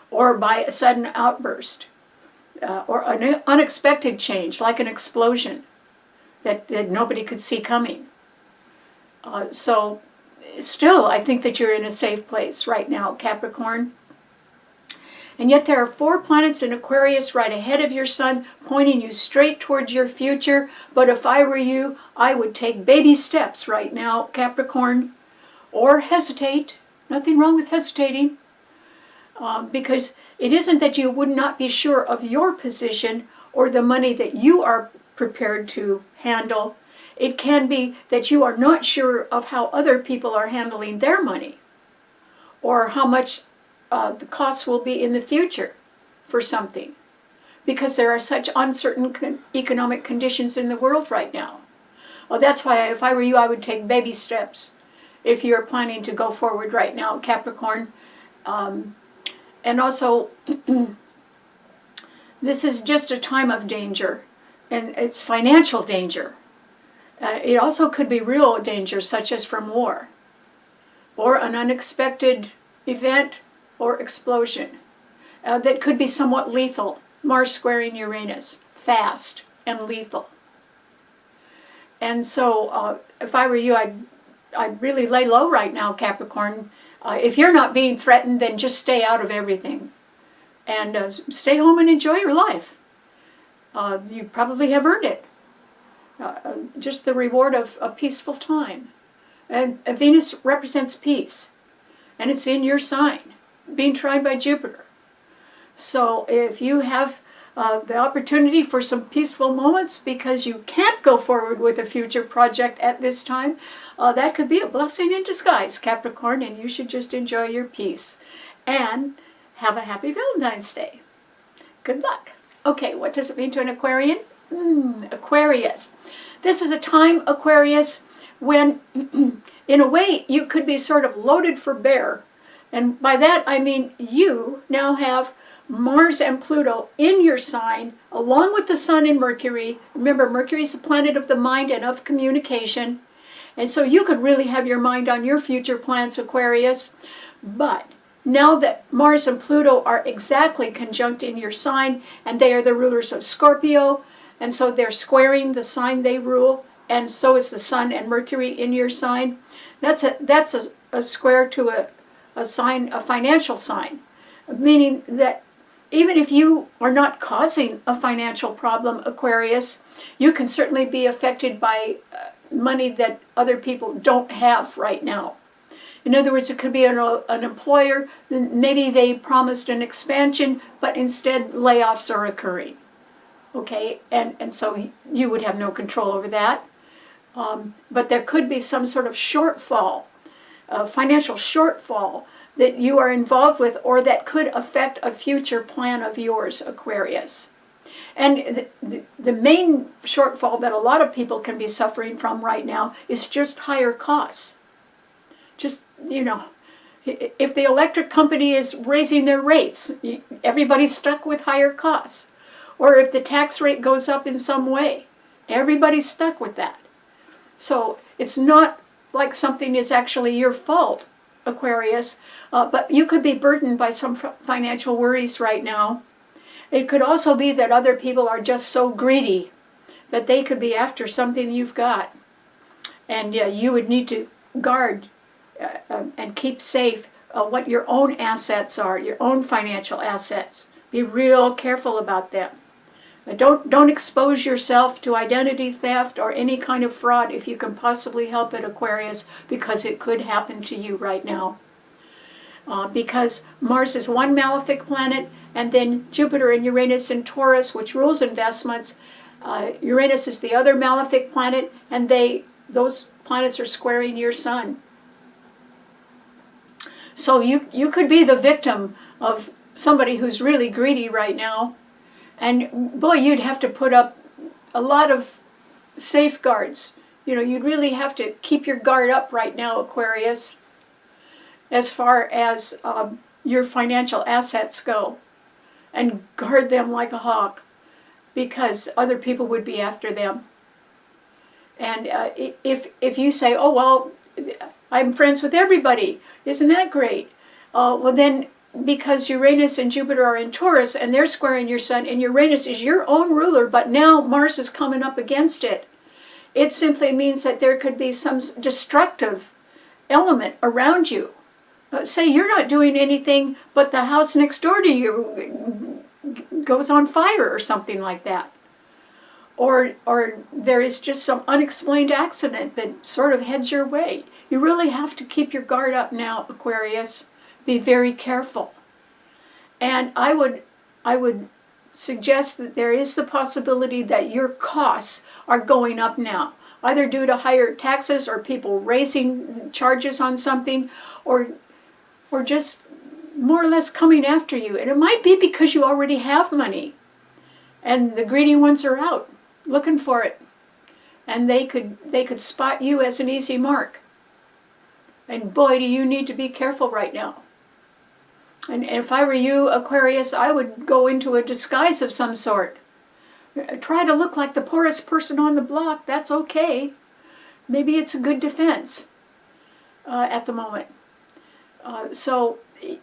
or by a sudden outburst, or an unexpected change, like an explosion that nobody could see coming. So still, I think that you're in a safe place right now, Capricorn. And yet there are 4 planets in Aquarius right ahead of your sun, pointing you straight towards your future. But if I were you, I would take baby steps right now, Capricorn, or hesitate. Nothing wrong with hesitating, because it isn't that you would not be sure of your position or the money that you are prepared to handle. It can be that you are not sure of how other people are handling their money, or how much the costs will be in the future for something, because there are such uncertain economic conditions in the world right now. Well, that's why if I were you, I would take baby steps if you're planning to go forward right now, Capricorn. And also, this is just a time of danger, and it's financial danger. It also could be real danger, such as from war, or an unexpected event or explosion that could be somewhat lethal. Mars squaring Uranus, fast and lethal. And so if I were you, I'd really lay low right now, Capricorn. If you're not being threatened, then just stay out of everything. And stay home and enjoy your life. You probably have earned it. Just the reward of a peaceful time. And Venus represents peace. And it's in your sign, being tried by Jupiter. So if you have the opportunity for some peaceful moments because you can't go forward with a future project at this time, that could be a blessing in disguise, Capricorn, and you should just enjoy your peace. And have a happy Valentine's Day. Good luck. Okay, what does it mean to an Aquarian? Aquarius. This is a time, Aquarius, when in a way you could be sort of loaded for bear. And by that I mean you now have Mars and Pluto in your sign, along with the Sun and Mercury. Remember, Mercury is the planet of the mind and of communication. And so you could really have your mind on your future plans, Aquarius. But now that Mars and Pluto are exactly conjunct in your sign, and they are the rulers of Scorpio, and so they're squaring the sign they rule, and so is the Sun and Mercury in your sign. That's a square to a sign, a financial sign, meaning that even if you are not causing a financial problem, Aquarius, you can certainly be affected by money that other people don't have right now. In other words, it could be an employer, maybe they promised an expansion, but instead layoffs are occurring. Okay, and so you would have no control over that. But there could be some sort of shortfall, financial shortfall, that you are involved with, or that could affect a future plan of yours, Aquarius. And the main shortfall that a lot of people can be suffering from right now is just higher costs. Just, you know, if the electric company is raising their rates, everybody's stuck with higher costs. Or if the tax rate goes up in some way, everybody's stuck with that. So it's not like something is actually your fault, Aquarius, but you could be burdened by some financial worries right now. It could also be that other people are just so greedy that they could be after something you've got. And you would need to guard and keep safe what your own assets are, your own financial assets. Be real careful about them. Don't expose yourself to identity theft or any kind of fraud if you can possibly help it, Aquarius, because it could happen to you right now. Because Mars is one malefic planet, and then Jupiter and Uranus in Taurus, which rules investments. Uranus is the other malefic planet, and those planets are squaring your sun. So you could be the victim of somebody who's really greedy right now. And boy, you'd have to put up a lot of safeguards. You know, you'd really have to keep your guard up right now, Aquarius, as far as your financial assets go. And guard them like a hawk, because other people would be after them. And if you say, oh, well, I'm friends with everybody, isn't that great? Well, then, because Uranus and Jupiter are in Taurus and they're squaring your sun, and Uranus is your own ruler, but now Mars is coming up against it. It simply means that there could be some destructive element around you. Say you're not doing anything, but the house next door to you goes on fire or something like that. Or there is just some unexplained accident that sort of heads your way. You really have to keep your guard up now, Aquarius. Be very careful. And I would suggests that there is the possibility that your costs are going up now, either due to higher taxes or people raising charges on something, or just more or less coming after you. And it might be because you already have money and the greedy ones are out looking for it, and they could spot you as an easy mark. And boy, do you need to be careful right now. And if I were you, Aquarius, I would go into a disguise of some sort. Try to look like the poorest person on the block. That's okay. Maybe it's a good defense at the moment. So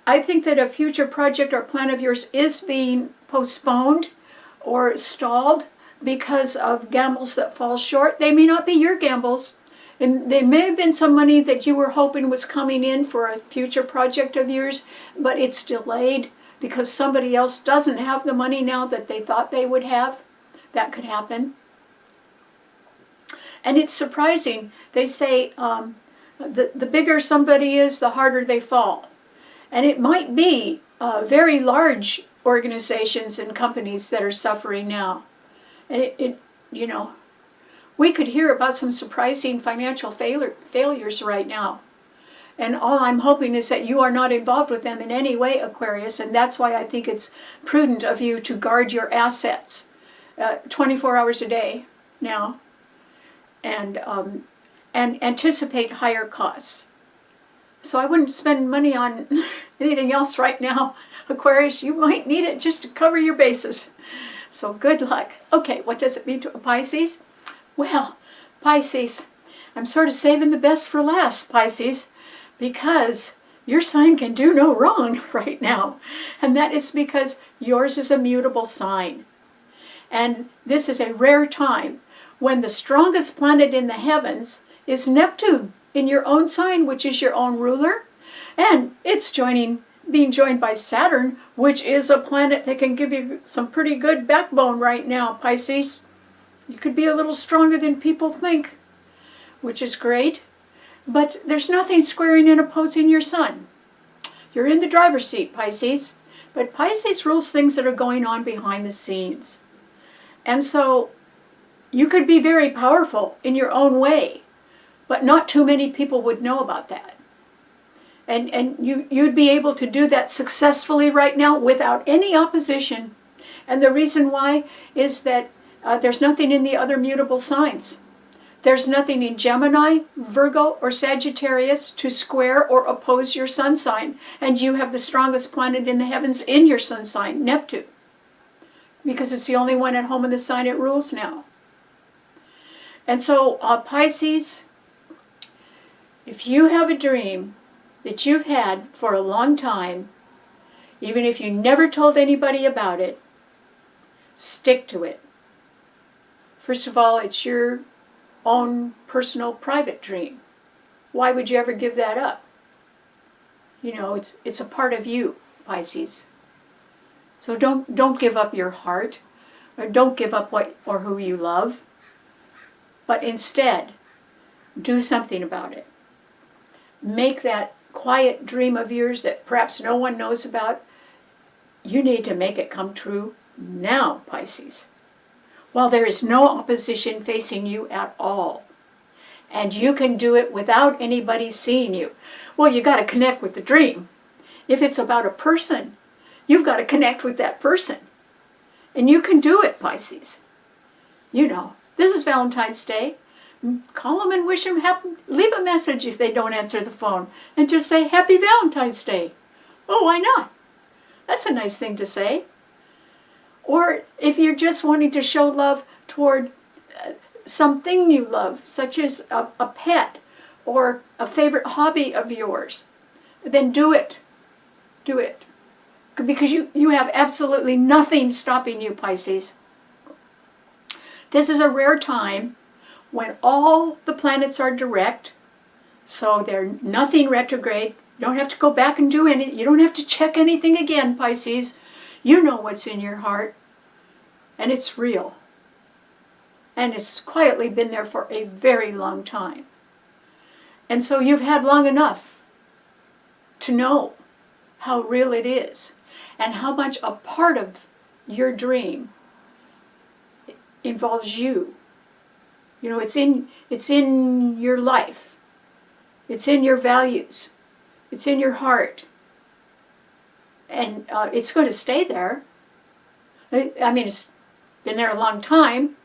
I think that a future project or plan of yours is being postponed or stalled because of gambles that fall short. They may not be your gambles. And there may have been some money that you were hoping was coming in for a future project of yours, but it's delayed because somebody else doesn't have the money now that they thought they would have. That could happen. And it's surprising. They say the bigger somebody is, the harder they fall. And it might be very large organizations and companies that are suffering now. And you know, we could hear about some surprising financial failures right now. And all I'm hoping is that you are not involved with them in any way, Aquarius, and that's why I think it's prudent of you to guard your assets 24 hours a day now, and anticipate higher costs. So I wouldn't spend money on anything else right now, Aquarius. You might need it just to cover your bases. So good luck. Okay, what does it mean to a Pisces? Well, Pisces, I'm sort of saving the best for last, Pisces, because your sign can do no wrong right now. And that is because yours is a mutable sign. And this is a rare time when the strongest planet in the heavens is Neptune in your own sign, which is your own ruler. And it's being joined by Saturn, which is a planet that can give you some pretty good backbone right now, Pisces. You could be a little stronger than people think, which is great. But there's nothing squaring and opposing your sun. You're in the driver's seat, Pisces. But Pisces rules things that are going on behind the scenes. And so you could be very powerful in your own way, but not too many people would know about that. And you'd be able to do that successfully right now without any opposition. And the reason why is that there's nothing in the other mutable signs. There's nothing in Gemini, Virgo, or Sagittarius to square or oppose your sun sign. And you have the strongest planet in the heavens in your sun sign, Neptune, because it's the only one at home in the sign it rules now. And so, Pisces, if you have a dream that you've had for a long time, even if you never told anybody about it, stick to it. First of all, it's your own personal private dream. Why would you ever give that up? You know, it's a part of you, Pisces. So don't give up your heart, or don't give up what or who you love, but instead do something about it. Make that quiet dream of yours that perhaps no one knows about. You need to make it come true now, Pisces, while there is no opposition facing you at all. And you can do it without anybody seeing you. Well, you got to connect with the dream. If it's about a person, you've got to connect with that person. And you can do it, Pisces. You know, this is Valentine's Day. Call them and wish them happy. Leave a message if they don't answer the phone. And just say, Happy Valentine's Day. Oh, why not? That's a nice thing to say. Or if you're just wanting to show love toward something you love, such as a pet or a favorite hobby of yours, then do it. Do it. Because you have absolutely nothing stopping you, Pisces. This is a rare time when all the planets are direct, so they're nothing retrograde. You don't have to go back and do anything. You don't have to check anything again, Pisces. You know what's in your heart, and it's real. And it's quietly been there for a very long time. And so you've had long enough to know how real it is and how much a part of your dream involves you. You know, it's in your life. It's in your values. It's in your heart. And it's going to stay there. I mean, it's been there a long time.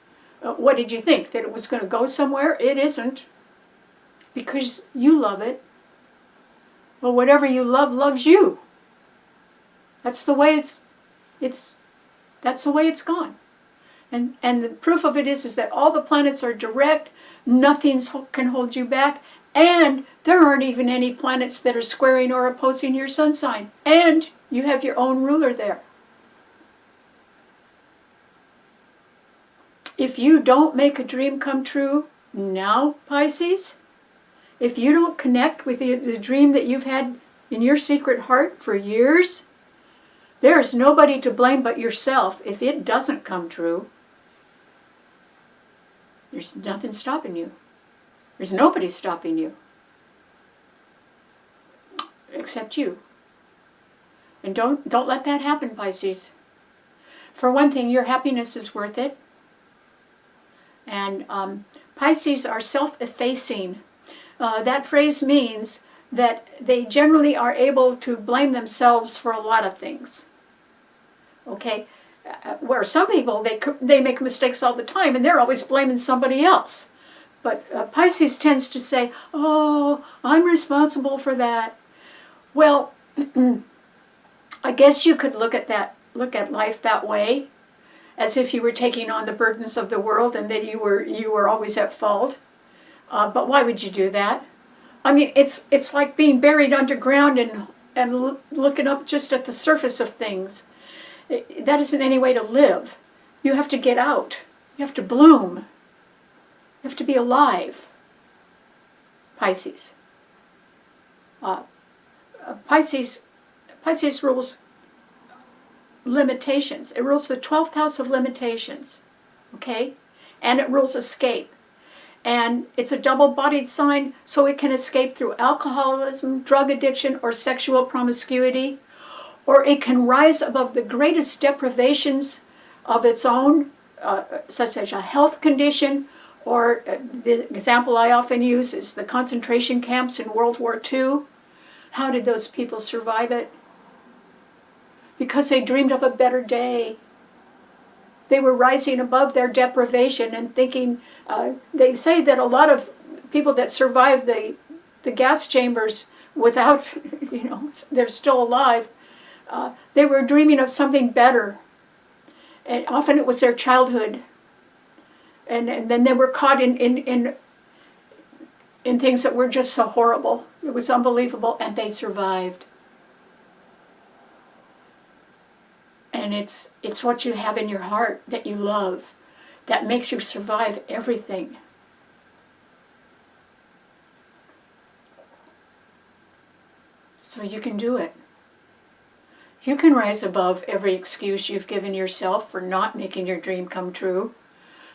What did you think? That it was going to go somewhere? It isn't. Because you love it. Well, whatever you love loves you. That's the way that's the way it's gone. And the proof of it is that all the planets are direct, nothing can hold you back, and there aren't even any planets that are squaring or opposing your sun sign. And you have your own ruler there. If you don't make a dream come true now, Pisces, if you don't connect with the dream that you've had in your secret heart for years, there is nobody to blame but yourself if it doesn't come true. There's nothing stopping you. There's nobody stopping you. Except you. And don't let that happen, Pisces. For one thing, your happiness is worth it. And Pisces are self-effacing. That phrase means that they generally are able to blame themselves for a lot of things. Okay? Where some people, they make mistakes all the time and they're always blaming somebody else. But Pisces tends to say, oh, I'm responsible for that. Well, I guess you could look at life that way, as if you were taking on the burdens of the world and that you were always at fault. But why would you do that? I mean, it's like being buried underground and looking up just at the surface of things. That isn't any way to live. You have to get out. You have to bloom. You have to be alive. Pisces. Pisces rules limitations. It rules the 12th house of limitations. Okay? And it rules escape. And it's a double-bodied sign, so it can escape through alcoholism, drug addiction, or sexual promiscuity. Or it can rise above the greatest deprivations of its own, such as a health condition, or the example I often use is the concentration camps in World War II. How did those people survive it? Because they dreamed of a better day. They were rising above their deprivation and thinking, they say that a lot of people that survived the gas chambers without, they're still alive, they were dreaming of something better. And often it was their childhood. And then they were caught in things that were just so horrible. It was unbelievable, and they survived. And it's what you have in your heart that you love that makes you survive everything. So you can do it. You can rise above every excuse you've given yourself for not making your dream come true,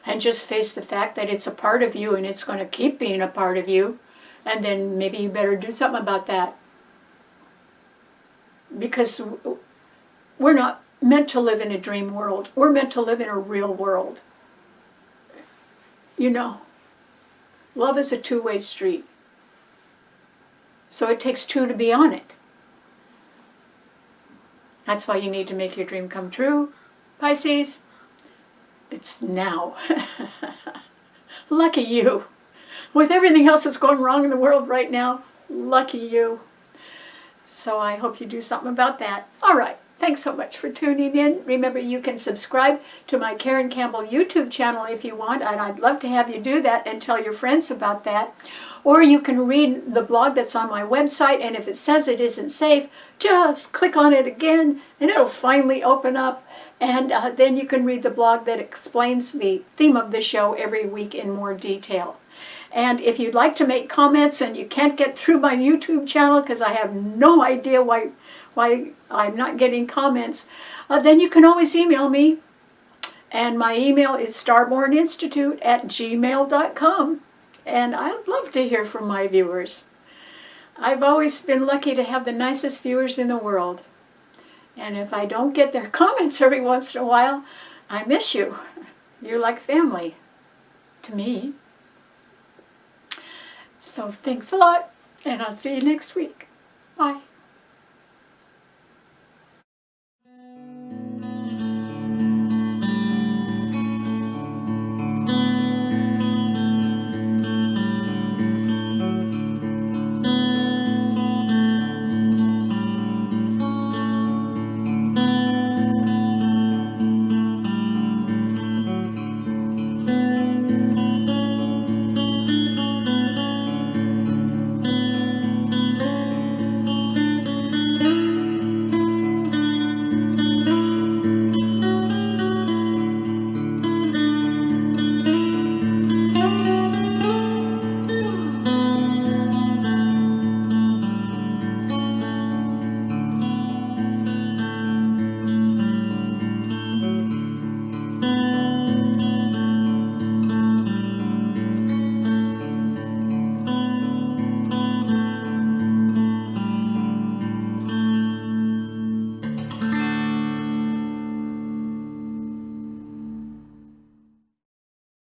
and just face the fact that it's a part of you and it's going to keep being a part of you, and then maybe you better do something about that. Because we're not meant to live in a dream world. We're meant to live in a real world. Love is a two-way street. So it takes two to be on it. That's why you need to make your dream come true, Pisces. It's now. Lucky you. With everything else that's going wrong in the world right now, lucky you. So I hope you do something about that. All right. Thanks so much for tuning in. Remember, you can subscribe to my Karen Campbell YouTube channel if you want, and I'd love to have you do that and tell your friends about that. Or you can read the blog that's on my website, and if it says it isn't safe, just click on it again, and it'll finally open up. And then you can read the blog that explains the theme of the show every week in more detail. And if you'd like to make comments and you can't get through my YouTube channel because I have no idea why I'm not getting comments, then you can always email me. And my email is starborninstitute@gmail.com. And I'd love to hear from my viewers. I've always been lucky to have the nicest viewers in the world. And if I don't get their comments every once in a while, I miss you. You're like family to me. So thanks a lot, and I'll see you next week. Bye.